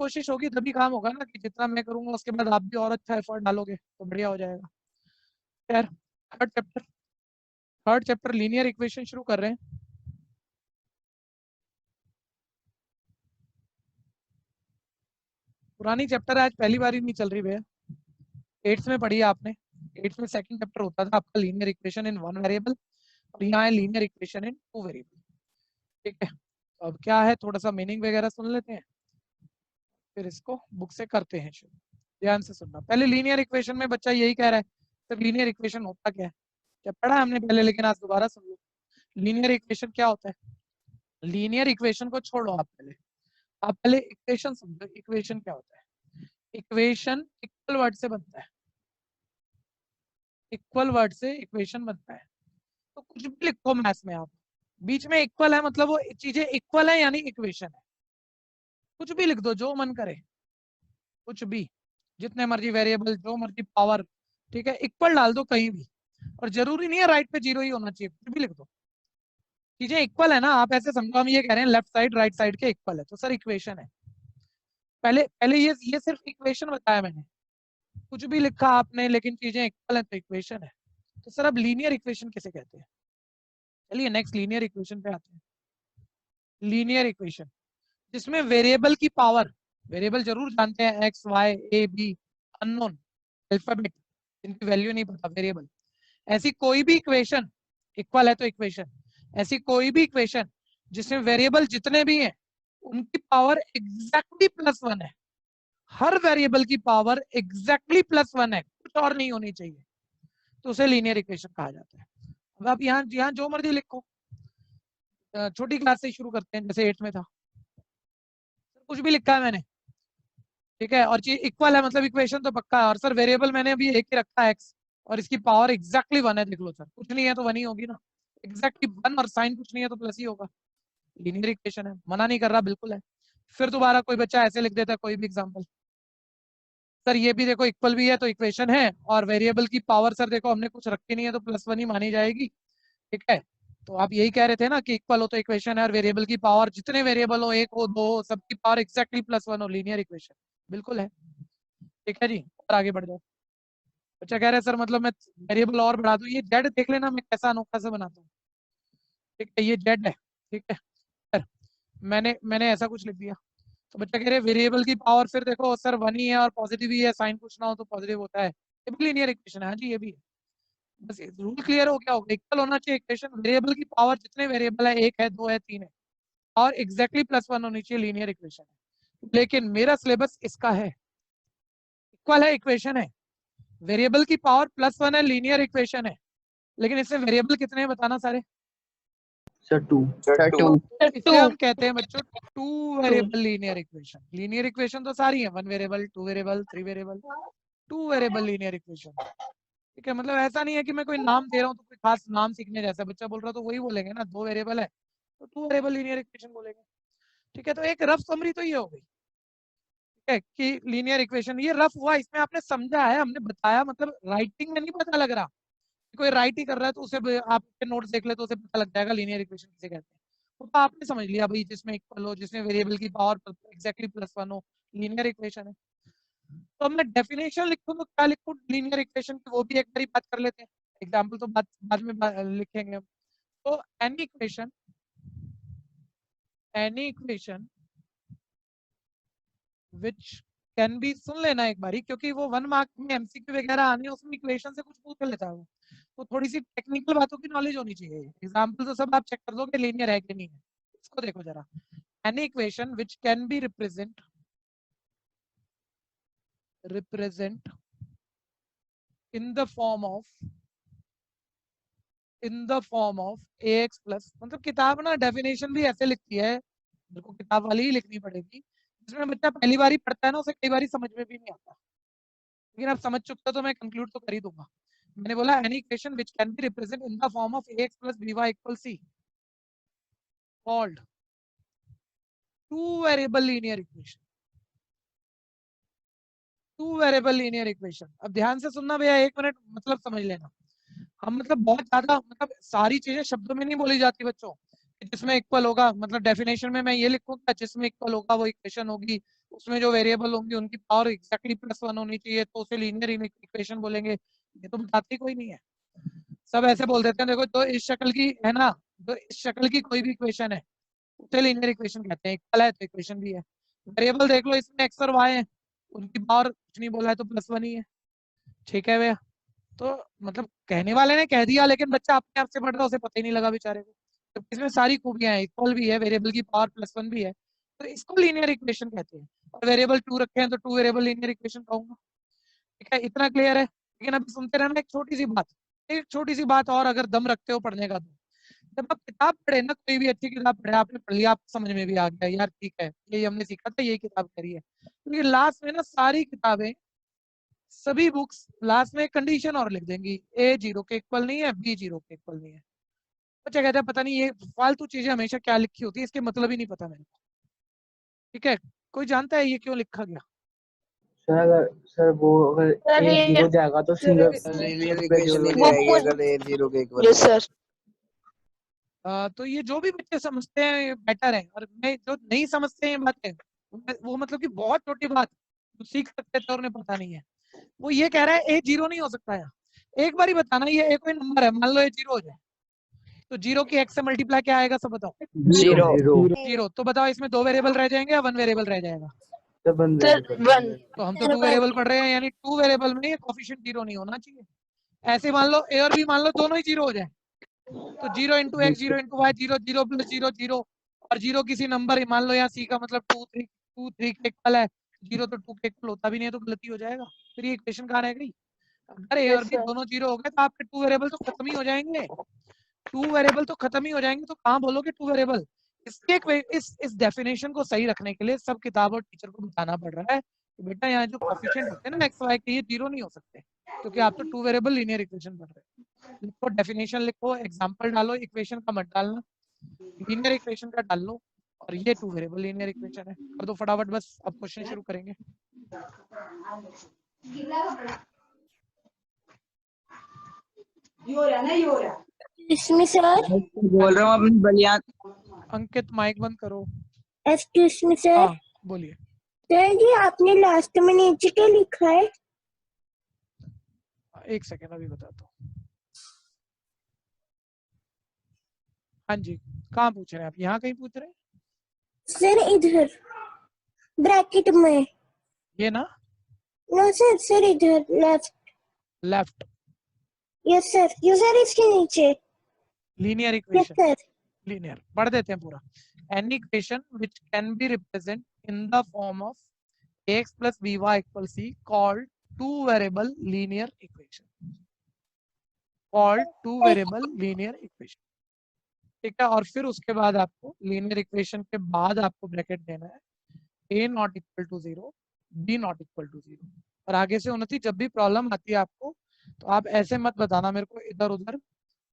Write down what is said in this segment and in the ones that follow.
कोशिश होगी तभी काम होगा ना, कि जितना मैं करूंगा उसके बाद आप भी और अच्छा एफर्ट डालोगे तो बढ़िया हो जाएगा। यार थर्ड चैप्टर लीनियर इक्वेशन शुरू कर रहे हैं। पुरानी चैप्टर आज पहली बार ही नहीं चल रही भैया, 8th में पढ़ी है आपने। 8th में सेकंड चैप्टर होता था आपका linear equation in one variable, और यहाँ है linear equation in two variable. ठीक है, तो अब क्या है, थोड़ा सा मीनिंग वगैरह सुन लेते हैं, फिर इसको बुक से करते हैं शुरू। ध्यान से सुनना। पहले लीनियर इक्वेशन में बच्चा यही कह रहा है सर लीनियर इक्वेशन होता क्या है, क्या पढ़ा है हमने पहले, लेकिन आज दोबारा सुन लो। लीनियर इक्वेशन क्या होता है? लीनियर इक्वेशन को छोड़ो, आप पहले इक्वेशन समझो। इक्वेशन क्या होता है? इक्वेशन इक्वल वर्ड से बनता है, इक्वल वर्ड से इक्वेशन बनता है। तो कुछ भी लिखो मैथ्स में आप, बीच में इक्वल है मतलब वो चीजें इक्वल है यानी इक्वेशन है। कुछ भी लिख दो जो मन करे, कुछ भी, जितने मर्जी वेरिएबल, जो मर्जी पावर, ठीक है, इक्वल डाल दो कहीं भी। और जरूरी नहीं है राइट पे जीरो ही होना चाहिए, कुछ भी लिख दो, चीजें इक्वल है ना। आप ऐसे समझो हम ये कह रहे हैं लेफ्ट साइड राइट साइड के इक्वल है, तो सर इक्वेशन है। पहले पहले ये सिर्फ इक्वेशन बताया मैंने, कुछ भी लिखा आपने लेकिन चीजें इक्वल है तो इक्वेशन है। तो सर अब लीनियर इक्वेशन किसे कहते हैं? चलिए नेक्स्ट लीनियर इक्वेशन पे आते हैं। लीनियर इक्वेशन जिसमें वेरिएबल की पावर, वेरिएबल जरूर जानते हैं, x y a b, unknown alphabet, इनकी वैल्यू नहीं पता, वेरिएबल। ऐसी कोई भी इक्वेशन, इक्वल है तो इक्वेशन, ऐसी कोई भी इक्वेशन जिसमें वेरिएबल जितने भी हैं उनकी पावर एग्जैक्टली +1 है, हर वेरिएबल की पावर एग्जैक्टली +1 है, कुछ और नहीं होनी चाहिए, तो उसे लीनियर इक्वेशन कहा जाता है। अब आप यहाँ जो मर्जी लिखो, छोटी क्लास से शुरू करते हैं, जैसे 8th में था, कुछ भी लिखा है मैंने, ठीक है, और चीज इक्वल है मतलब इक्वेशन तो पक्का है। और सर वेरिएबल मैंने अभी एक ही रखा है एक्स, और इसकी पावर एग्जैक्टली 1 है, देख लो सर, कुछ नहीं है तो 1 ही होगी ना, एग्जैक्टली 1, और साइन कुछ नहीं है तो प्लस ही होगा। लीनियर इक्वेशन है, मना नहीं कर रहा, बिल्कुल है। फिर दोबारा कोई बच्चा ऐसे लिख देता है, कोई भी एग्जाम्पल, सर ये भी देखो इक्वल भी है तो इक्वेशन है, और वेरिएबल की पावर सर देखो हमने कुछ रखी नहीं है तो +1 ही मानी जाएगी, ठीक है। तो आप यही कह रहे थे ना कि इक्वल हो तो इक्वेशन है, और वेरिएबल की पावर जितने वेरिएबल हो, एक हो दो हो, सबकी पावर एक्जैक्टली +1 हो, लीनियर इक्वेशन, बिल्कुल है। ठीक है जी, और आगे बढ़ जाओ। बच्चा कह रहा है सर मतलब मैं वेरिएबल और बढ़ा दूं, ये जेड देख लेना मैं कैसा अनोखा से बनाता हूँ, ठीक है, ये जेड है, ठीक है सर, मैंने ऐसा कुछ लिख दिया। तो बच्चा कह रहे हैं वेरिएबल की पावर, फिर देखो सर 1 ही है और पॉजिटिव ही है, साइन कुछ ना हो तो पॉजिटिव होता है, ये भी लीनियर इक्वेशन है। हाँ जी ये भी है, बस रूल क्लियर हो गया होगा, इक्वल होना चाहिए इक्वेशन, वेरिएबल की पावर जितने वेरिएबल है, 1 है 2 है 3 है, और एग्जैक्टली +1 होनी चाहिए, लीनियर इक्वेशन है। लेकिन मेरा सिलेबस इसका है, इक्वल है इक्वेशन है, वेरिएबल की पावर +1 है, लीनियर इक्वेशन है, लेकिन इसमें वेरिएबल कितने हैं बताना सारे? सर 2। इसे हम कहते हैं बच्चों two variable linear equation. Linear equation तो सारी है, 1 variable, 2 variable, 3 variable, 2 variable linear equation, ठीक है। मतलब ऐसा नहीं है कि मैं कोई नाम दे रहा हूँ तो कोई खास नाम सीखने जैसा, बच्चा बोल रहा तो वही बोलेंगे ना, 2 वेरिएबल है तो 2 वेरिएबल लीनियर इक्वेशन बोलेंगे, ठीक है। तो एक रफ समरी तो ये हो गई, ठीक है, कि लीनियर इक्वेशन ये रफ हुआ, इसमें आपने समझा है, हमने बताया, मतलब राइटिंग में नहीं पता लग रहा, कोई राइट ही कर रहा है तो उसे आपके नोट्स देख ले तो उसे पता लग जाएगा लीनियर इक्वेशन किसे कहते हैं। तो आपने समझ लिया भाई, जिसमें इक्वल हो, जिसमें वेरिएबल की पावर एग्जैक्टली +1 हो, लीनियर इक्वेशन है। तो अब मैं डेफिनेशन लिखूं तो क्या लिखूं लीनियर इक्वेशन की, वो भी एक बारी बात कर लेते हैं, एग्जाम्पल तो बाद में लिखेंगे हम। तो any equation which can be, सुन लेना एक बारी, क्योंकि वो 1 मार्क में एमसीक्यू वगैरह आने, उसमें इक्वेशन से कुछ पूछ लेता है वो, तो थोड़ी सी टेक्निकल बातों की नॉलेज होनी चाहिए। एग्जाम्पल तो सब आप चेक कर दोगे लीनियर है कि नहीं है, इसको देखो जरा। Any equation which can B represent in the form of ax plus, मतलब किताब ना डेफिनेशन भी ऐसे लिखती है, मेरे को किताब वाली ही लिखनी पड़ेगी, जिसमें बच्चा पहली बार ही पढ़ता है ना, उसे कई बार समझ में भी नहीं आता, लेकिन आप समझ चुके हो तो मैं कंक्लूड तो कर ही दूंगा। मैंने बोला any equation which can be represent in the form of ax plus by equals c called two variable linear equation. Two variable linear equation, अब ध्यान से सुनना भैया, 1 मिनट मतलब समझ लेना। हम मतलब बहुत ज्यादा, मतलब सारी चीजें शब्दों में नहीं बोली जाती बच्चों, जिसमें इक्वल होगा, मतलब डेफिनेशन में मैं ये लिखूंगा जिसमें इक्वल होगा वो इक्वेशन होगी, उसमें जो वेरिएबल होंगी उनकी पावर एग्जैक्टली +1 होनी चाहिए, तो उसे लीनियर इक्वेशन बोलेंगे। ये तो बताते ही कोई नहीं है, सब ऐसे बोल देते हैं देखो तो इस शक्ल की है ना, तो इस शक्ल की कोई भी इक्वेशन है उसे लीनियर इक्वेशन कहते हैं। इक्वल है तो इक्वेशन भी है। वेरिएबल देख लो, इसमें एक्स और वाई है, उनकी पावर कुछ नहीं बोला है तो +1 ही है। ठीक है भैया, तो मतलब कहने वाले ने कह दिया, लेकिन बच्चा अपने आप से पढ़ रहा है, उसे पता ही नहीं लगा बेचारे को। तो इसमें सारी खूबियां हैं, इक्वल भी है, वेरिएबल की पावर +1 भी है, तो इसको लीनियर इक्वेशन कहते हैं। और वेरिएबल 2 रखे हैं तो 2 वेरिएबल लीनियर इक्वेशन कहूंगा। ठीक है, इतना क्लियर है। लेकिन अभी सुनते रहना एक छोटी सी बात और, अगर दम रखते हो पढ़ने का तो जब आप किताब पढ़े ना, कोई भी अच्छी किताब पढ़े, आपने पढ़ लिया, आपको समझ में भी आ गया यार ठीक है यही हमने सीखा था, यही किताब करी है, क्योंकि लास्ट में ना सारी किताबें, सभी बुक्स लास्ट में एक कंडीशन और लिख देंगी, ए 0 के इक्वल नहीं है, बी 0 के इक्वल नहीं है। बच्चा कहता है पता नहीं ये फालतू चीजें हमेशा क्या लिखी होती है, इसके मतलब ही नहीं पता मेरे को। ठीक है, कोई जानता है ये क्यों लिखा गया? सर अगर सर वो अगर सर ए ये 0 जाएगा तो सिंगल लीनियर इक्वेशन नहीं वो जाएगी पूछ- अगर ए 0 के इक्वल। Yes sir. तो ये जो भी बच्चे समझते हैं बेटर है, और मैं जो नहीं समझते हैं ये बातें, वो मतलब कि बहुत छोटी बात जो सीख सकते थे और उन्हें पता नहीं है, वो ये कह रहा है ए 0 नहीं हो सकता है। एक बार ही बताना, ये ए कोई नंबर है, मान लो ये 0 हो जाए, तो 0 की x से मल्टीप्लाई क्या आएगा सब बताओ? 0 0। तो बताओ इसमें 2 वेरिएबल रह जाएंगे या 1 वेरिएबल रह जाएगा? सर बंद सर 1 तो हम तो 2 वेरिएबल पढ़ रहे हैं, यानी 2 वेरिएबल में ये कोफिशिएंट 0 नहीं होना चाहिए। ऐसे मान लो ए और बी मान लो दोनों ही 0 हो जाए, तो 0 into x 0 into y 0 0 plus 0 0, और 0 किसी नंबर मान लो यहाँ सी का मतलब 2 3 के इक्वल है, 0 तो 2 के इक्वल होता भी नहीं है, तो गलती हो जाएगा। फिर ये इक्वेशन कहाँ रह गई? अगर ए और यस बी सर। दोनों 0 हो गए तो आपके 2 वेरिएबल तो खत्म ही हो जाएंगे। 2 वेरिएबल तो खत्म ही हो जाएंगे, तो कहाँ बोलोगे 2 वेरिएबल? इस डेफिनेशन को सही रखने के लिए सब किताब और टीचर को बताना पड़ रहा है कि बेटा यहाँ जो कोफिशिएंट होते हैं ना एक्स वाई के, ये 0 नहीं हो सकते, क्योंकि आप तो 2 वेरिएबल लीनियर इक्वेशन पढ़ रहे हो। लिखो, डेफिनेशन लिखो, एग्जांपल डालो, इक्वेशन का मत डालना, लीनियर इक्वेशन का डाल लो, और ये 2 वेरिएबल लीनियर इक्वेशन है। कर दो फटाफट, बस अब क्वेश्चन शुरू करेंगे। इसमें सर बोल रहा हूँ अपनी बलियान। अंकित माइक बंद करो। Excuse me sir. हाँ बोलिए। सर ये आपने लास्ट में नीचे क्या लिखा है? एक सेकेंड अभी बताता हूँ। हाँ जी, कहाँ पूछ रहे हैं आप? यहाँ कहीं पूछ रहे हैं? सर इधर ब्रैकेट में। ये ना, नो सर, सर इधर left. Left yes sir, you sir इसके नीचे। Linear yes equation, sir. linear पढ़ देते हैं पूरा। Any equation which can be represented in the form of ax plus by equal c called two variable linear equation, called two variable linear equation। ठीक है, और फिर उसके बाद आपको लीनियर इक्वेशन के बाद आपको ब्रैकेट देना है, a not equal to 0, b not equal to 0, और आगे से उन्नति जब भी प्रॉब्लम आती है आपको, तो आप ऐसे मत बताना मेरे को इधर उधर,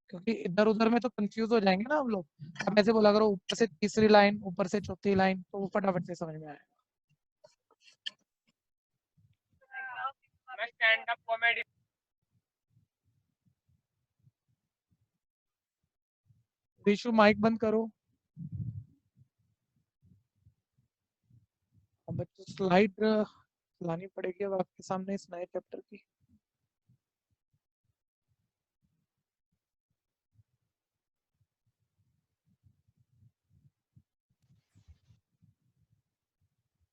क्योंकि इधर उधर में तो कंफ्यूज हो जाएंगे ना हम लोग। आप ऐसे बोला करो ऊपर से तीसरी लाइन, ऊपर से चौथी लाइन, तो वो फटाफट से समझ में आएगा। Stand up comedy Rishu mic बंद करो। अब बच्चों स्लाइड लानी पड़ेगी अब आपके सामने इस नए चैप्टर की।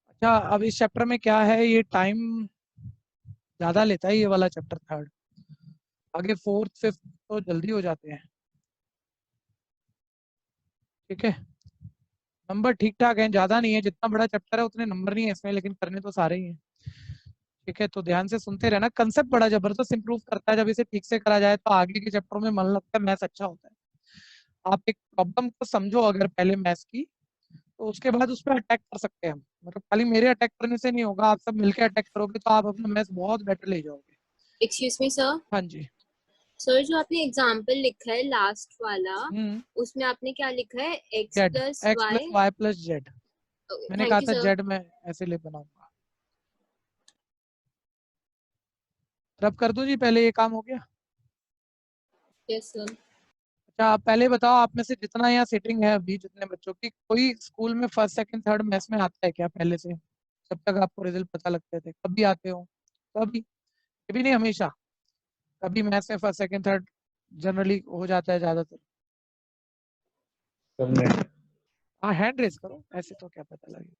अच्छा, अब इस चैप्टर में क्या है, ये टाइम ज्यादा लेता है ये वाला चैप्टर थर्ड, आगे फोर्थ फिफ्थ तो जल्दी हो जाते हैं। ठीक है, नंबर ठीक ठाक है, ज्यादा नहीं है, जितना बड़ा चैप्टर है उतने नंबर नहीं है इसमें, लेकिन करने तो सारे ही हैं। ठीक है, तो ध्यान से सुनते रहना, कंसेप्ट बड़ा जबरदस्त इंप्रूव करता है, जब इसे ठीक से करा जाए तो आगे के चैप्टरों में मन लगता है, मैथ्स अच्छा होता है। आप एक प्रॉब्लम को समझो अगर पहले मैथ्स की, तो उसके बाद उस पर अटैक कर सकते हैं हम, मतलब खाली मेरे अटैक करने से नहीं होगा, आप सब मिलकर अटैक करोगे तो आप अपना मैथ्स बहुत बेटर ले जाओगे। Excuse me sir. हाँ जी। सर जो आपने एग्जाम्पल लिखा है लास्ट वाला, उसमें आपने क्या लिखा है? x z, plus x plus y plus z, मैंने कहा थैंक यू था सर। जेड में ऐसे ले बनाऊंगा। रब कर दूं जी, पहले ये काम हो गया। Yes sir. अच्छा, आप पहले बताओ, आप में से जितना यहाँ सीटिंग है अभी, जितने बच्चों की, कोई स्कूल में फर्स्ट सेकंड थर्ड मैथ्स में आता है क्या पहले से? जब तक आपको रिजल्ट पता लगते थे? कभी आते हो? कभी? ये भी नहीं हमेशा, कभी मैथ्स में फर्स्ट सेकंड थर्ड जनरली हो जाता है ज्यादातर। हाँ हैंड रेस करो, ऐसे तो क्या पता लगे।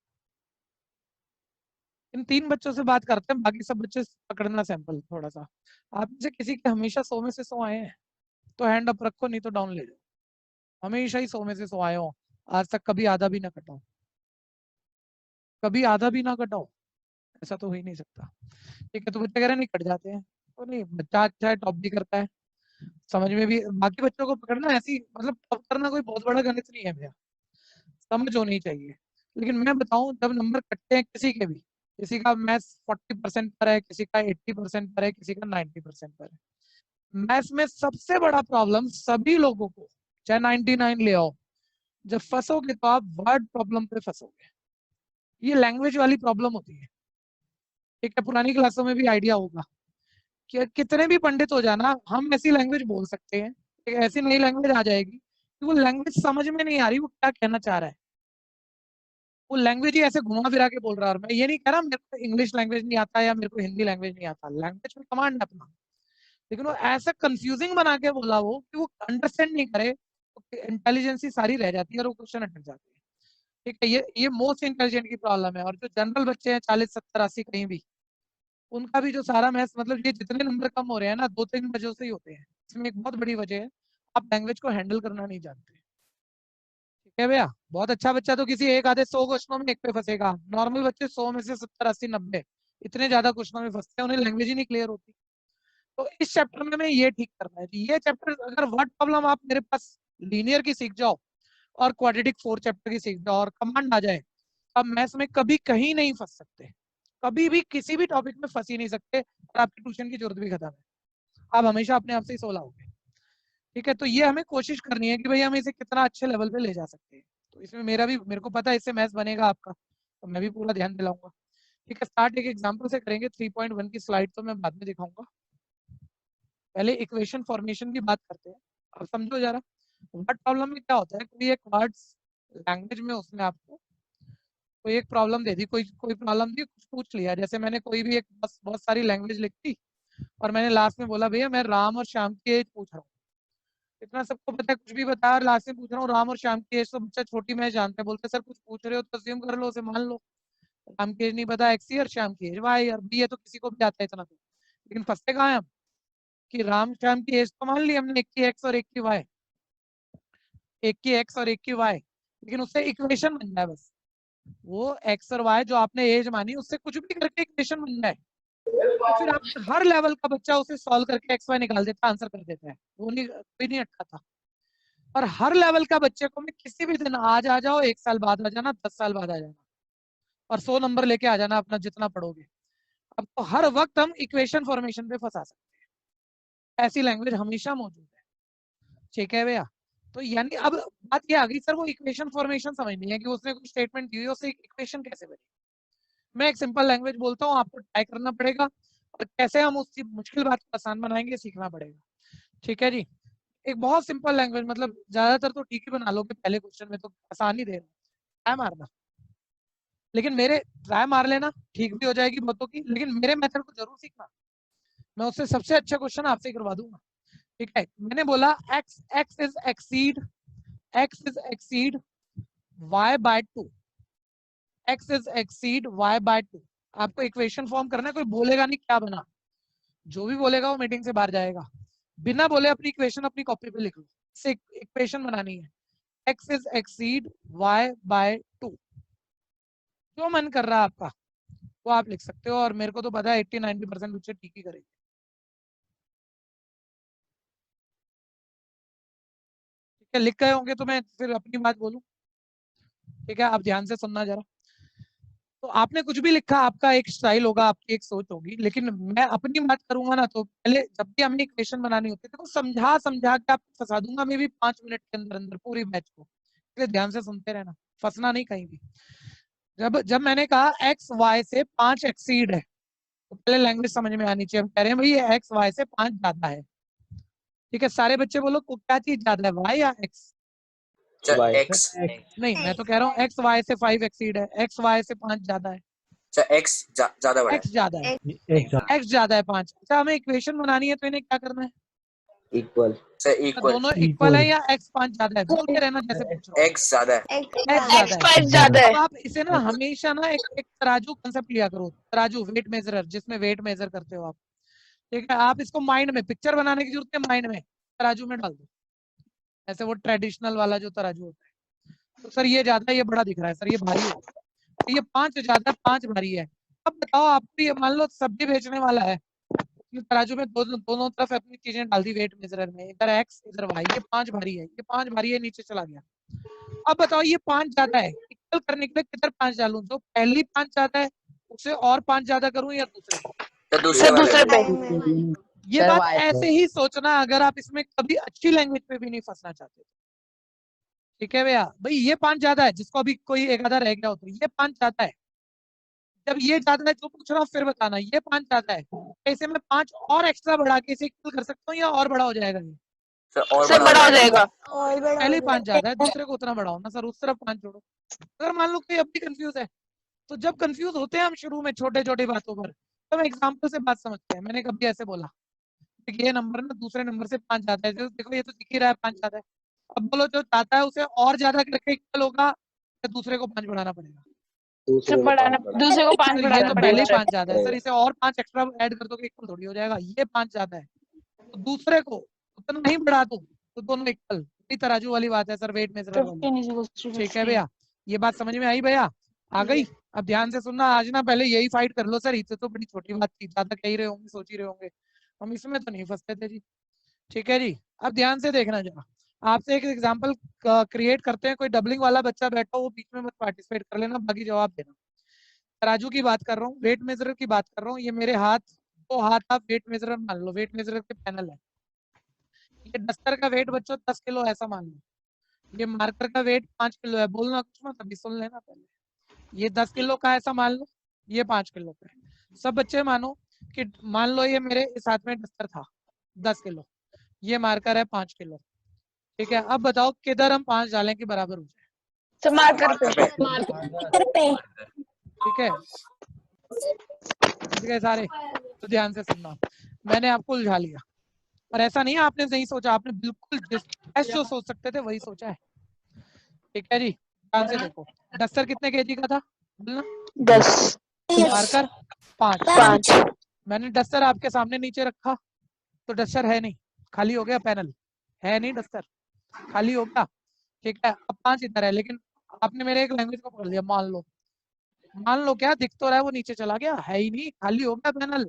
इन 3 बच्चों से बात करते हैं, बाकी सब बच्चे पकड़ना सैंपल थोड़ा सा। आप में से किसी के हमेशा 100 में से 100 आए हैं तो हैंड अप रखो, नहीं तो डाउन ले जाओ। हमेशा ही 100 में से 100 आए हो आज तक, कभी आधा भी ना कटाओ, कभी आधा भी ना कटाओ, ऐसा तो हो ही नहीं सकता। ठीक है, तो बच्चे कह रहे हैं नहीं कट जाते हैं, तो नहीं, बच्चा अच्छा है, टॉप भी करता है, समझ में भी, बाकी बच्चों को पकड़ना ऐसी मतलब टॉप करना कोई बहुत बड़ा गणित नहीं है भैया, समझ होनी चाहिए। लेकिन मैं बताऊं, जब नंबर कटते हैं किसी के भी, किसी का मैथ्स 40% पर है, किसी का 80% पर है, किसी का 90% पर है, मैथ्स में सबसे बड़ा प्रॉब्लम सभी लोगों को, चाहे 99 ले आओ, जब फंसोगे तो आप वर्ड प्रॉब्लम पे फंसोगे। ये लैंग्वेज वाली प्रॉब्लम होती है। ठीक है, पुरानी क्लासों में भी आइडिया होगा कि कितने भी पंडित हो जाना, हम ऐसी लैंग्वेज बोल सकते हैं, एक ऐसी नई लैंग्वेज आ जाएगी कि वो लैंग्वेज समझ में नहीं आ रही वो क्या कहना चाह रहा है, वो लैंग्वेज ही ऐसे घुमा फिरा के बोल रहा है। और मैं ये नहीं कह रहा मेरे को इंग्लिश लैंग्वेज नहीं आता या मेरे को हिंदी लैंग्वेज नहीं आता, लैंग्वेज में कमांड है अपना, लेकिन वो ऐसा कंफ्यूजिंग बना के बोला वो कि वो अंडरस्टैंड नहीं करे, तो इंटेलिजेंस ही सारी रह जाती है और वो क्वेश्चन अटक जाते हैं। ठीक है, ये मोस्ट इंटेलिजेंट की प्रॉब्लम है। और जो जनरल बच्चे हैं 40 70 80 कहीं भी, उनका भी जो सारा मैथ्स, मतलब ये जितने नंबर कम हो रहे हैं ना, 2-3 वजह से ही होते हैं। इसमें एक बहुत बड़ी वजह है, आप लैंग्वेज को हैंडल करना नहीं जानते। ठीक है भैया, बहुत अच्छा बच्चा तो किसी एक आधे 100 क्वेश्चनों में एक पे फंसेगा, नॉर्मल बच्चे 100 में से 70 80 90 इतने ज्यादा क्वेश्चनों में फंसते हैं, उन्हें लैंग्वेज ही नहीं क्लियर होती। तो इस चैप्टर में हमें ये ठीक करना है। ये चैप्टर अगर वर्ड प्रॉब्लम आप मेरे पास लीनियर की सीख जाओ और क्वाड्रेटिक 4 चैप्टर की सीख जाओ और कमांड आ जाए, अब मैथ्स में कभी कहीं नहीं फंस सकते, कभी भी किसी भी टॉपिक में फंस ही नहीं सकते, और आपकी ट्यूशन की जरूरत भी खत्म है, आप हमेशा अपने आप से ही सोला होगे। ठीक है, तो ये हमें कोशिश करनी है कि भाई हम इसे कितना अच्छे लेवल पे ले जा सकते हैं। तो इसमें मेरे को पता है इससे मैथ्स बनेगा आपका, तो मैं भी पूरा ध्यान दिलाऊंगा। ठीक है, स्टार्ट एक एग्जांपल से करेंगे। 3.1 की स्लाइड तो मैं बाद में दिखाऊंगा, पहले इक्वेशन फॉर्मेशन की बात करते हैं। अब समझो जरा, वर्ड प्रॉब्लम में क्या होता है, कोई एक वर्ड्स लैंग्वेज में उसने आपको कोई एक प्रॉब्लम दे दी, कोई कोई प्रॉब्लम दी, कुछ पूछ लिया, जैसे मैंने कोई भी एक बहुत सारी लैंग्वेज लिख दी और मैंने लास्ट में बोला भैया मैं राम और श्याम की एज पूछ रहा हूँ, इतना सबको पता है, कुछ भी बताया और लास्ट में पूछ रहा हूँ राम और श्याम की एज, तो बच्चा छोटी मैच जानता है, बोलते सर कुछ पूछ रहे हो तो अज्यूम कर लो, उसे मान लो, राम की एज नहीं पता, एक्स और श्याम की एज वाई, और बी है तो किसी को भी आता है इतना तो। लेकिन फंसते कहाँ हैं हम कि राम श्याम की एज तो मान ली हमने, एक की एक्स और एक की वाई, एक की एक्स और एक की वाई, लेकिन उससे इक्वेशन बन जाए बस, वो एक्स और वाई जो आपने एज मानी उससे कुछ भी करके इक्वेशन बन जाए, तो फिर आप हर लेवल का बच्चा उसे सॉल्व करके एक्स वाई निकाल देता है, आंसर कर देता है, वो नहीं कोई नहीं अटका था। और हर लेवल का बच्चे को मैं किसी भी दिन आज आ जाओ, 1 साल बाद आ जाना, 10 साल बाद आ जाना, और 100 नंबर लेके आ जाना अपना जितना पढ़ोगे, अब तो हर वक्त हम इक्वेशन फॉर्मेशन पे फंसा सकते हैं, ऐसी लैंग्वेज हमेशा मौजूद है। ठीक है भैया, तो यानी अब बात ये आ गई सर वो इक्वेशन फॉर्मेशन समझनी है कि उसने कोई स्टेटमेंट दी हुई है, उससे इक्वेशन कैसे बनी। मैं एक सिंपल लैंग्वेज बोलता हूँ, आपको ट्राई करना पड़ेगा, और कैसे हम उस मुश्किल बात को आसान बनाएंगे सीखना पड़ेगा। ठीक है जी, एक बहुत सिंपल लैंग्वेज, मतलब ज्यादातर तो ठीक ही बना लो कि पहले क्वेश्चन में तो आसान ही दे रहा है, ट्राई मारना, लेकिन मेरे ट्राई मार लेना ठीक भी हो जाएगी बहुतों की, लेकिन मेरे मेथड को जरूर सीखना, मैं उससे सबसे अच्छा क्वेश्चन आपसे करवा दूंगा। ठीक है, मैंने बोला x is exceed y by 2, x is exceed y by 2, आपको इक्वेशन फॉर्म करना है, कोई बोलेगा नहीं क्या बना, जो भी बोलेगा वो मीटिंग से बाहर जाएगा, बिना बोले अपनी इक्वेशन अपनी कॉपी पे लिख लो, इससे इक्वेशन बनानी है, x is exceed y by 2, जो मन कर रहा है आपका वो आप लिख सकते हो, और मेरे को तो पता है 80-90% बच्चे ठीक ही करेंगे। ठीक है, लिख गए होंगे तो मैं फिर अपनी बात बोलूं। ठीक है, आप ध्यान से सुनना जरा, तो आपने कुछ भी लिखा, आपका एक स्टाइल होगा, आपकी एक सोच होगी, लेकिन मैं अपनी बात करूंगा ना, तो पहले जब भी हमें इक्वेशन बनानी होती है तो समझा समझा के आपको फंसा दूंगा, मैं भी 5 मिनट के अंदर अंदर पूरी बैच को, इसलिए ध्यान से सुनते रहना, फंसना नहीं कहीं भी। जब जब मैंने कहा एक्स वाई से 5 एक्सीड है, तो पहले लैंग्वेज समझ में आनी चाहिए, हम कह रहे हैं भाई एक्स वाई से 5 ज्यादा है। ठीक है, सारे बच्चे बोलो क्या चीज ज्यादा है, वाई या एक्स? एक्स। नहीं, मैं तो कह रहा हूँ एक्स वाई से 5 एक्सीड है, एक्स वाई से 5 ज्यादा है। सर x ज्यादा बड़ा x ज्यादा है, एक x ज्यादा है 5। अच्छा हमें इक्वेशन बनानी है तो इन्हें क्या करना है? इक्वल सर तो इक्वल दोनों इक्वल है या x 5 ज्यादा है? बोलते रहना जैसे पूछ रहा हूँ। x ज्यादा है x ज्यादा है। एक्स ज्यादा है। अब आप इसे ना हमेशा ना एक तराजू कंसेप्ट लिया करो, तराजू वेट मेजरर, जिसमें वेट मेजर करते हो आप। ठीक है, आप इसको माइंड में पिक्चर बनाने की जरूरत है, माइंड में तराजू में डाल दो, ऐसे वो ट्रेडिशनल वाला जो तराजू होता है। तो सर ये ज्यादा है, ये बड़ा दिख रहा है, सर ये भारी होगा, ये 5 ज्यादा है, 5 भारी है। अब बताओ, आपको ये मान लो सब्जी बेचने वाला है, तराजू में दोनों तरफ अपनी चीजें डाल दी वेट मेजरर में, इधर x इधर y, ये 5 भारी है, ये 5 भारी है, नीचे चला गया। अब बताओ ये 5 ज्यादा है, इक्वल करने के लिए किधर 5 डालूं? जो पहली 5 ज्यादा है उसे और 5 ज्यादा करूं या दूसरे को? सर दूसरे वाले पे ये सर, बात y ऐसे ही सोचना, अगर आप इसमें कभी अच्छी लैंग्वेज पे भी नहीं फंसना चाहते। ठीक है भैया, भाई ये 5 ज्यादा है, जिसको अभी कोई एक आधा रह गया हो तो ये 5 ज्यादा है। जब ये ज्यादा है जो पूछ रहा हूँ फिर बताना, ये 5 ज्यादा है, ऐसे में 5 और एक्स्ट्रा बढ़ा के इसे इक्वल कर सकता हूँ या और बड़ा हो जाएगा? ये सर और बड़ा हो जाएगा और बड़ा पहले हो 5 जाएगा। ज्यादा है, दूसरे को उतना बढ़ाओ ना सर, उस तरफ 5 जोड़ो। अगर मान लो कोई अब भी कंफ्यूज है, तो जब कंफ्यूज होते हैं हम शुरू में छोटे छोटे बातों पर, तो हम एग्जाम्पल से बात समझते हैं। मैंने कभी ऐसे बोला कि ये नंबर ना दूसरे नंबर से 5 ज्यादा है, जो देखो ये तो दिख ही रहा है 5 ज्यादा है। अब बोलो जो ज्यादा है उसे और ज्यादा करके इक्वल होगा या दूसरे को 5 बढ़ाना पड़ेगा? दूसरे दूसरे को 5 सर ये तो पहले ही 5 ज्यादा है, सर इसे और 5 एक्स्ट्रा ऐड कर दो कि इक्वल थोड़ी हो जाएगा। ये 5 ज्यादा है तो दूसरे को उतना ही बढ़ा दो तो दोनों इक्वल। तराजू वाली बात है सर, वेट मेजरर वाली। ठीक है भैया, ये बात समझ में आई भैया? आ गई? अब ध्यान से सुनना, आज ना पहले यही फाइट कर लो सर, इससे तो बड़ी छोटी बात थी, ज्यादा कह ही रहे होंगे, सोच ही रहे होंगे, हम इसमें तो नहीं फंसते थे जी। ठीक है जी, अब ध्यान से देखना जरा, आपसे एक एग्जांपल क्रिएट करते हैं। कोई डबलिंग वाला बच्चा बैठा हो वो बीच में मत पार्टिसिपेट कर लेना, बाकी जवाब देना। तराजू की बात कर रहा हूँ, वेट मेजरर की बात कर रहा हूँ, ये मेरे हाथ, तो हाथ आप वेट मेजरर मान लो, वेट मेजरर के पैनल है। ये डस्टर का वेट बच्चों 10 किलो ऐसा मान लो, ये मार्कर का वेट 5 किलो है, बोलना कुछ मत, अभी सुन लेना पहले। ये 10 किलो का ऐसा मान लो, ये 5 किलो का है। सब बच्चे मानो कि मान लो ये मेरे इस हाथ में डस्टर था 10 किलो, ये मार्कर है 5 किलो। ठीक है, अब बताओ किधर हम 5 डालें कि बराबर हो जाए? मार्कर पे ठीक है, समझ गए सारे? तो ध्यान से सुनना, मैंने आपको उलझा लिया, और ऐसा नहीं है आपने नहीं सोचा, आपने बिल्कुल जो सोच सकते थे वही सोचा है। ठीक है जी, ध्यान से देखो, डस्टर कितने केजी का था बोलना? 10 मार्कर 5। 5 मैंने डस्टर आपके सामने नीचे रखा तो डस्टर है नहीं, खाली हो गया पैनल, है नहीं डस्टर, खाली हो गया। ठीक है, अब 5 इधर है, लेकिन आपने मेरे एक लैंग्वेज को पकड़ लिया, मान लो क्या दिख तो रहा है, वो नीचे चला गया, है ही नहीं, खाली हो गया पैनल।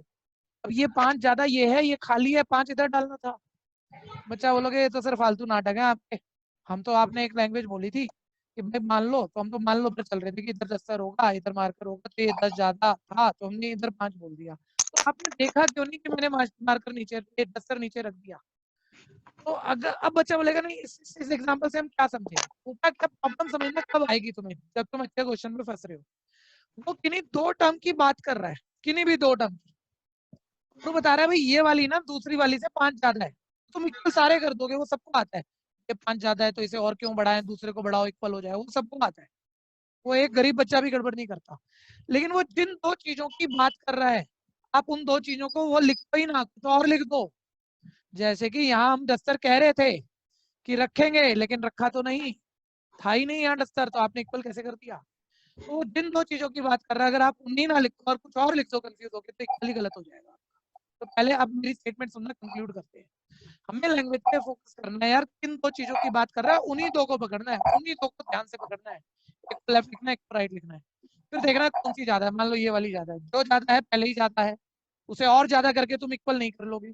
अब ये 5 ज्यादा ये है, ये खाली है, 5 इधर डालना था। बच्चा बोलोगे ये तो सिर्फ फालतू नाटक है आपके, हम तो आपने एक लैंग्वेज बोली थी कि भाई मान लो, तो हम तो मान लो पर चल रहे थे कि इधर डस्टर होगा इधर मार्कर होगा, तो ये 10 ज्यादा था तो हमने इधर 5 बोल दिया। तो आपने देखा क्यों नहीं कि मैंने मार्कर नीचे, डस्टर नीचे रख दिया? तो अगर अब बच्चा बोलेगा नहीं, इस एग्जांपल से हम क्या समझे? ऊपर क्या प्रॉब्लम समझना कब आएगी तुम्हें, जब तुम अच्छे क्वेश्चन में फंस रहे हो। वो किन्हीं 2 टर्म की बात कर रहा है, किन्हीं भी 2 टर्म की, तो बता रहा है भाई ये वाली ना दूसरी वाली से 5 ज्यादा है, तुम इक्वल सारे कर दोगे, वो सबको आता है। ये 5 ज्यादा है तो इसे और क्यों बढ़ाएं, दूसरे को बढ़ाओ इक्वल हो जाए, वो सबको आता है, वो एक गरीब बच्चा भी गड़बड़ नहीं करता। लेकिन वो जिन 2 चीजों की बात कर रहा है, आप उन 2 चीजों को वो लिखो ही ना, कुछ और लिख दो। जैसे कि यहाँ हम डस्टर कह रहे थे कि रखेंगे, लेकिन रखा तो नहीं था ही नहीं यहाँ डस्टर, तो आपने इक्वल कैसे कर दिया? तो जिन 2 चीजों की बात कर रहा है, अगर आप उन्हीं ना लिखो और कुछ और लिख दो कंफ्यूज होकर, तो इक्वल ही गलत हो जाएगा। तो पहले आप मेरी स्टेटमेंट सुनना, कंक्लूड करते हैं। हमें लैंग्वेज पे फोकस करना है यार, किन 2 चीजों की बात कर रहा है उन्हीं 2 को पकड़ना है, उन्हीं 2 को ध्यान से पकड़ना है। एक को लेफ्ट लिखना है, एक को राइट लिखना है, फिर देखना है कौन सी ज्यादा है। मान लो ये वाली ज्यादा है, जो ज्यादा है पहले ही ज्यादा है, उसे और ज्यादा करके तुम इक्वल नहीं कर लोगे,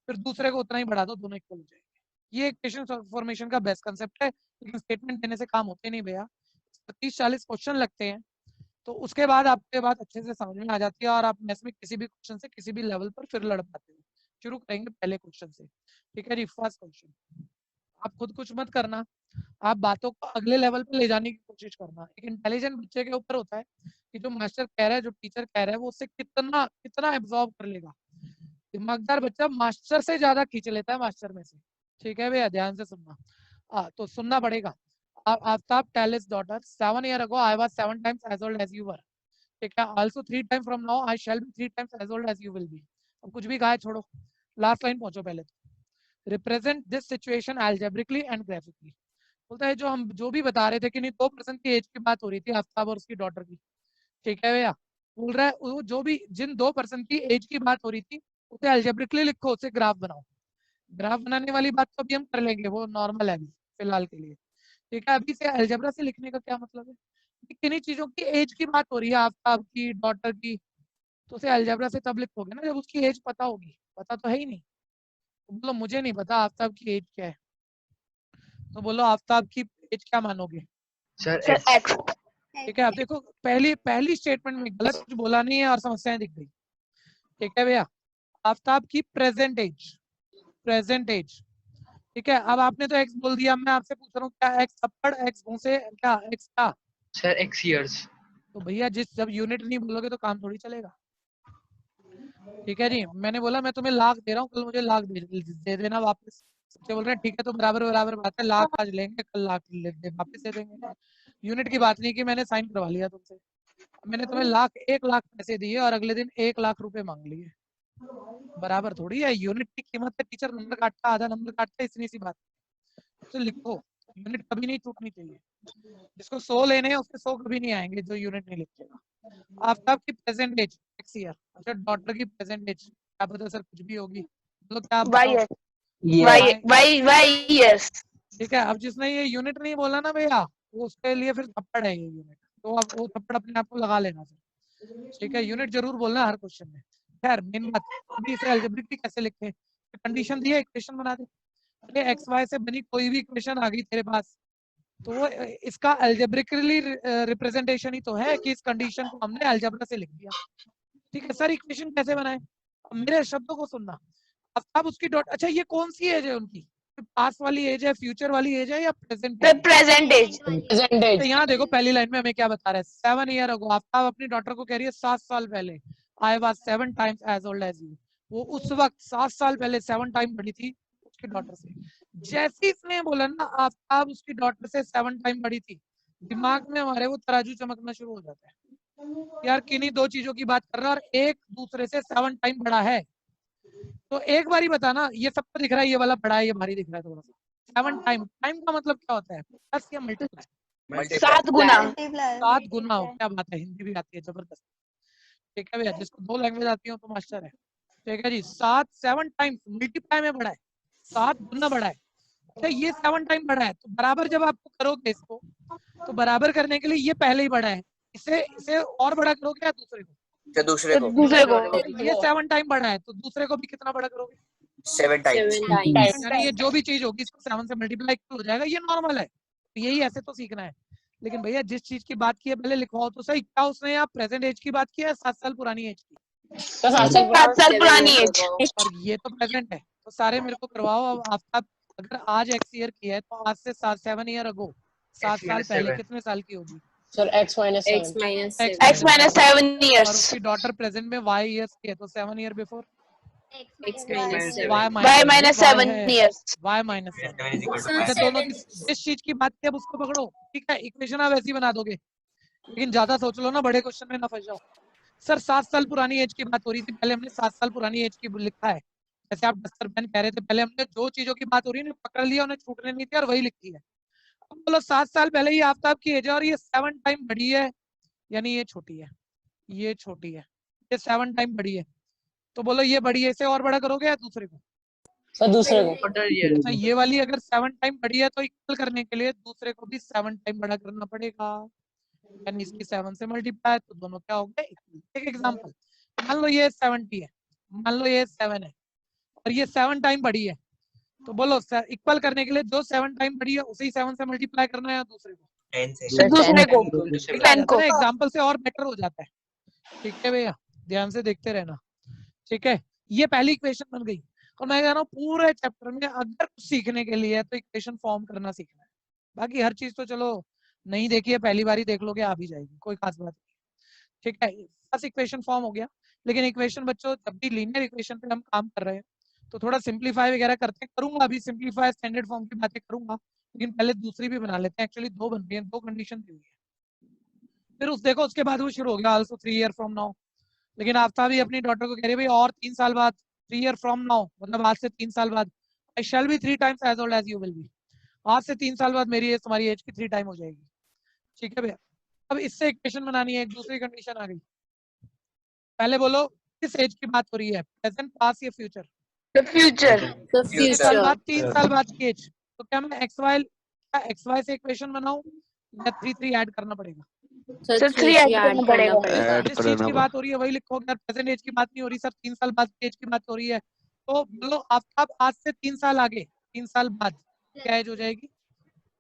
फिर दूसरे को उतना ही बढ़ा दो, दोनों इक्वल हो जाएंगे। ये इक्वेशन फॉर्मेशन का बेस्ट कंसेप्ट है, लेकिन स्टेटमेंट देने से काम होते नहीं भैया, 30-40 क्वेश्चन लगते हैं, तो उसके बाद आपके बात अच्छे से समझ में आ जाती है, और आप मैथ्स में किसी भी क्वेश्चन से किसी भी लेवल पर फिर लड़ पाते हो। शुरू करेंगे पहले क्वेश्चन से। ठीक है जी, फर्स्ट क्वेश्चन, आप खुद कुछ मत करना, आप बातों को अगले लेवल पे ले जाने की कोशिश करना। एक इंटेलिजेंट बच्चे के ऊपर होता है कि जो मास्टर कह रहा है, जो टीचर कह रहा है, वो उससे कितना कितना एब्जॉर्ब कर लेगा। दिमागदार बच्चा मास्टर से ज्यादा खींच लेता है मास्टर में से। ठीक है भैया, ध्यान से सुनना, तो सुनना पड़ेगा। Aftab tell his daughter 7 years ago I was 7 times as old as you were. ठीक है, also 3 times from now I shall be 3 times as old as you will be. अब कुछ भी कहा है छोड़ो, लास्ट लाइन पहुंचो पहले तो। Represent this situation algebraically and graphically। बोलता है जो हम जो भी बता रहे थे कि नहीं 2% की एज की बात हो रही थी आफ्ताब और उसकी डॉटर की, ठीक है भैया, बोल रहा है वो जो भी जिन 2% की एज की बात हो रही थी उसे algebraically लिखो, उसे ग्राफ बनाओ। ग्राफ बनाने वाली बात तो अभी हम कर लेंगे, वो नॉर्मल है अभी फिलहाल के लिए, ठीक है। अभी से अलजेब्रा से लिखने का क्या मतलब है, किन्हीं चीजों की एज की बात हो रही है आफ्ताब की डॉटर की, तो उसे अलजेब्रा से तब लिखोगे ना जब उसकी एज पता होगी, पता तो है ही नहीं। तो बोलो मुझे नहीं पता आफ्ताब की एज क्या है, तो बोलो आफ्ताब की एज क्या मानोगे? Sir X। ठीक है, अब देखो पहली स्टेटमेंट में गलत कुछ बोला नहीं है और समस्याएं दिख गई, ठीक है भैया। आफ्ताब की प्रेजेंट एज, ठीक है। अब आपने तो एक्स बोल दिया, मैं आपसे पूछ रहा हूँ क्या एक्स थप्पड़ एक्स घूंसे क्या एक्स का? Sir x years। तो भैया जब यूनिट नहीं बोलोगे तो काम थोड़ी चलेगा, ठीक है जी। मैंने बोला मैं तुम्हें लाख दे रहा हूँ, कल मुझे लाख दे देना वापस। बच्चे बोल रहे हैं ठीक है तो बराबर बात है, लाख आज लेंगे कल लाख वापस दे देंगे। यूनिट की बात नहीं की, मैंने साइन करवा लिया तुमसे, मैंने तुम्हें 1 लाख पैसे दिए और अगले दिन 1 लाख रुपए मांग लिए, बराबर थोड़ी है। यूनिट की कीमत है, टीचर नंबर काटता आधा नंबर काटता है, इतनी सी बात। तो लिखो यूनिट कभी नहीं छूटनी चाहिए, जिसको 100 लेने हैं उसके 100 कभी नहीं आएंगे जो यूनिट नहीं लिखेगा। आफ्ताब की प्रेजेंट एज नेक्स्ट ईयर, अच्छा डॉटर की प्रेजेंट एज क्या पता सर कुछ भी होगी, मतलब क्या आप बताओ? Yes। ठीक है, अब जिसने ये यूनिट नहीं बोला ना भैया वो उसके लिए फिर थप्पड़ है ये यूनिट, तो आप वो थप्पड़ अपने आप को लगा लेना सर, ठीक है। यूनिट जरूर बोलना हर क्वेश्चन में। खैर मेन बात अभी इसे अलजेब्रिकली कैसे लिखें, कंडीशन दी है इक्वेशन बना दे। अरे एक्स वाई से बनी कोई भी इक्वेशन आ गई तेरे पास तो वो इसका अलजेब्रिकली रिप्रेजेंटेशन ही तो है कि इस कंडीशन को हमने अलजेब्रा से लिख दिया, ठीक है। सर इक्वेशन कैसे बनाए, अब मेरे शब्दों को सुनना। अब उसकी डॉट, अच्छा ये कौन सी एज है उनकी, पास्ट वाली एज है, फ्यूचर वाली एज है या प्रेजेंट एज? Present as. तो यहाँ देखो पहली लाइन में हमें क्या बता रहा है, 7 ईयर अगो आफ्ताब अपनी डॉटर को कह रही है 7 साल पहले, I was 7 times as old as you. वो उस वक्त 7 साल पहले 7 टाइम बड़ी थी उसकी डॉटर से। जैसे इसने बोला ना आफ्ताब उसकी डॉटर से 7 टाइम बड़ी थी, दिमाग में हमारे वो तराजू चमकना शुरू हो जाता है यार, किन्हीं दो चीजों की बात कर रहा है और एक दूसरे से 7 टाइम बड़ा है। तो एक बार ही बताना, ये सबको दिख रहा है ये वाला बड़ा है, ये भारी दिख रहा है थोड़ा सा। 7 टाइम, टाइम का मतलब क्या होता है, प्लस या मल्टीप्लाई? 7 गुना। 7 गुना हो, क्या बात है, हिंदी भी आती है जबरदस्त, ठीक है भैया। जिसको 2 लैंग्वेज आती हो तो मास्टर है, ठीक है जी। 7 टाइम्स मल्टीप्लाई में बड़ा है, 7 गुना बड़ा है। अच्छा ये 7 टाइम बड़ा है तो बराबर जब आपको करोगे इसको, तो बराबर करने के लिए ये पहले ही बड़ा है, इसे और बड़ा करोगे या दूसरे को? क्या दूसरे को? ये 7 टाइम बड़ा है तो दूसरे को भी कितना बड़ा करोगे? 7 टाइम्स। यानी ये जो भी चीज होगी इसको 7 से मल्टीप्लाई हो जाएगा, ये नॉर्मल है, तो यही ऐसे तो सीखना है। लेकिन भैया जिस चीज की बात की है पहले लिखवाओ तो सही, क्या उसने यहाँ प्रेजेंट एज की बात की है 7 साल पुरानी एज की? 7 साल पुरानी एज। और ये तो प्रेजेंट है, तो सारे मेरे को करवाओ। अब आफ्ताब अगर आज एक्स ईयर की है तो आज से 7 ईयर अगो 7 साल पहले कितने साल की होगी? Sir x minus 7 X minus 7 और years। उसकी डॉटर प्रेजेंट में y ईयर्स की है तो 7 year before Y minus 7 years। y minus 7। अच्छा दोनों की जिस चीज की बात की अब उसको पकड़ो, ठीक है। इक्वेशन आप ऐसी बना दोगे, लेकिन ज्यादा सोच लो ना, बड़े क्वेश्चन में ना फंस जाओ। सर 7 साल पुरानी एज की बात हो रही थी, पहले हमने 7 साल पुरानी एज की लिखा है, जैसे आप डस्टर पेन कह रहे थे, पहले हमने जो चीजों की बात हो रही है पकड़ लिया, उन्हें छूटने नहीं थी और वही लिखी है। अब बोलो 7 साल पहले ही आफ्ताब की एज है और ये 7 टाइम बड़ी है, यानी ये छोटी है, ये छोटी है, ये 7 टाइम बड़ी है, तो बोलो ये बड़ी है, इसे और बड़ा करोगे या दूसरे को? सर दूसरे को। तो ये वाली अगर 7 टाइम बड़ी है तो इक्वल करने के लिए दूसरे को भी 7 टाइम बड़ा करना पड़ेगा, यानी इसकी 7 से मल्टीप्लाई, तो दोनों क्या हो गए इक्वल। एक एग्जांपल, मान लो ये 70 है, मान लो ये 7 है और ये 7 टाइम बड़ी है, तो बोलो इक्वल करने के लिए जो 7 टाइम बड़ी है उसी 7 से मल्टीप्लाई करना है या दूसरे को? 10 से। दूसरे को। एग्जाम्पल से और बेटर हो जाता है, ठीक है भैया, ध्यान से देखते रहना, ठीक है। ये पहली इक्वेशन बन गई और मैं कह रहा हूँ पूरे चैप्टर में अगर कुछ सीखने के लिए है तो इक्वेशन फॉर्म करना सीखना है, बाकी हर चीज तो चलो नहीं देखी है पहली बार ही देख लोगे आ भी जाएगी, कोई खास बात नहीं, ठीक है। बस इक्वेशन फॉर्म हो गया, लेकिन इक्वेशन बच्चों जब भी लीनियर इक्वेशन पे हम काम कर रहे हैं तो थोड़ा सिंप्लीफाई वगैरह करते हैं, करूंगा अभी सिंप्लीफाई स्टैंडर्ड फॉर्म की बातें करूंगा, लेकिन पहले दूसरी भी बना लेते हैं। एक्चुअली 2 बन रही है, 2 कंडीशन दी हुई है, फिर उस देखो उसके बाद वो शुरू हो गया आल्सो 3 ईयर फ्रॉम नाउ। लेकिन आफ्ताब भी अपनी डॉटर को कह रही है भाई और 3 साल बाद 3 ईयर फ्रॉम नाउ मतलब आज से 3 साल बाद I shall be 3 times as old as you will be. आज से 3 साल बाद मेरी एज तुम्हारी एज की 3 टाइम हो जाएगी। ठीक है भैया। अब इससे इक्वेशन बनानी है, एक दूसरी कंडीशन आ गई। पहले बोलो किस एज की बात हो रही है, प्रेजेंट पास्ट या फ्यूचर? The 3 साल future. बाद 3 साल बाद की एज। तो क्या मैं एक्स वाई से इक्वेशन बनाऊं या 3 ऐड करना पड़ेगा? सर 3 ऐड करना पड़ेगा। जिस चीज की बात हो रही है वही लिखो, अगर प्रेजेंट एज की बात नहीं हो रही सर 3 साल बाद की एज की बात हो रही है तो बोलो आफ्ताब आज से 3 साल आगे 3 साल बाद क्या एज हो जाएगी?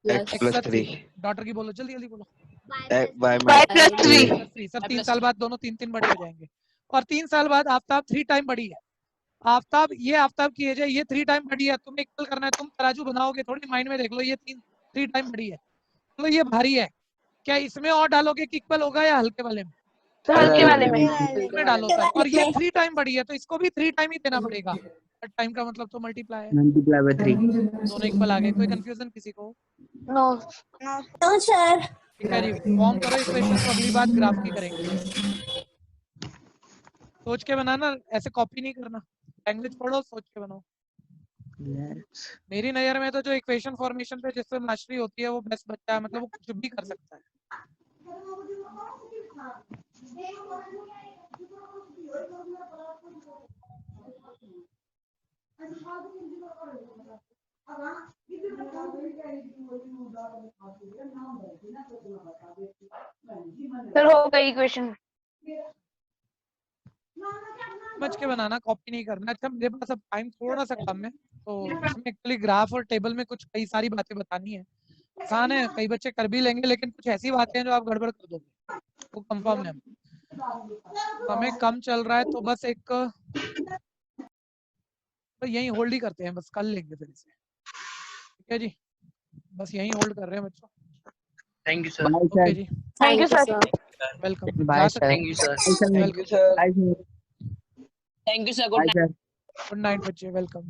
Plus plus 3 डॉटर की बोलो, जल्दी जल्दी बोलो। by plus 3. सर 3 साल बाद दोनों 3 बड़े हो जाएंगे और 3 साल बाद आफ्ताब 3 टाइम बड़ी है। आफ्ताब ये आफ्ताब की एज है, ये 3 टाइम बड़ी है, तुम्हें इक्वल करना है। तुम तराजू बनाओगे थोड़ी, माइंड में देख लो, ये 3 टाइम बड़ी है तो ये भारी है। क्या इसमें और डालोगे कि इक्वल होगा या हल्के वाले में? हल्के वाले में इसमें डालो सर। और ये 3 टाइम बड़ी है तो इसको भी 3 टाइम ही देना पड़ेगा। टाइम का मतलब तो मल्टीप्लाई है, multiply by 3 दोनों इक्वल आ गए। कोई कंफ्यूजन किसी को? तो सर ठीक है जी, फॉर्म करो इक्वेशन। तो अगली बात ग्राफ की करेंगे। सोच के बनाना, ऐसे कॉपी नहीं करना। लैंग्वेज पढ़ो, सोच के बनाओ। मेरी नजर में तो जो इक्वेशन फॉर्मेशन पे जिससे मास्टरी होती है वो बेस्ट बच्चा है, मतलब वो कुछ भी कर सकता है। सर हो गई इक्वेशन। समझ के बनाना, कॉपी नहीं करना। अच्छा मेरे पास अब टाइम थोड़ा सा कम है तो इसमें एक्चुअली ग्राफ और टेबल में कुछ कई सारी बातें बतानी है। आसान है, कई बच्चे कर भी लेंगे, लेकिन कुछ ऐसी बातें हैं जो आप गड़बड़ कर दोगे, वो कंफर्म है। हमें कम चल रहा है तो बस एक तो यही होल्ड ही करते हैं, बस कर लेंगे फिर इसे। ठीक है जी, बस यही होल्ड कर रहे हैं बच्चों। Thank you sir. ओके जी, thank you sir. Welcome. Bye, sir. Thank you sir. Welcome. Thank you, sir. Good night. Good night बच्चे, वेलकम।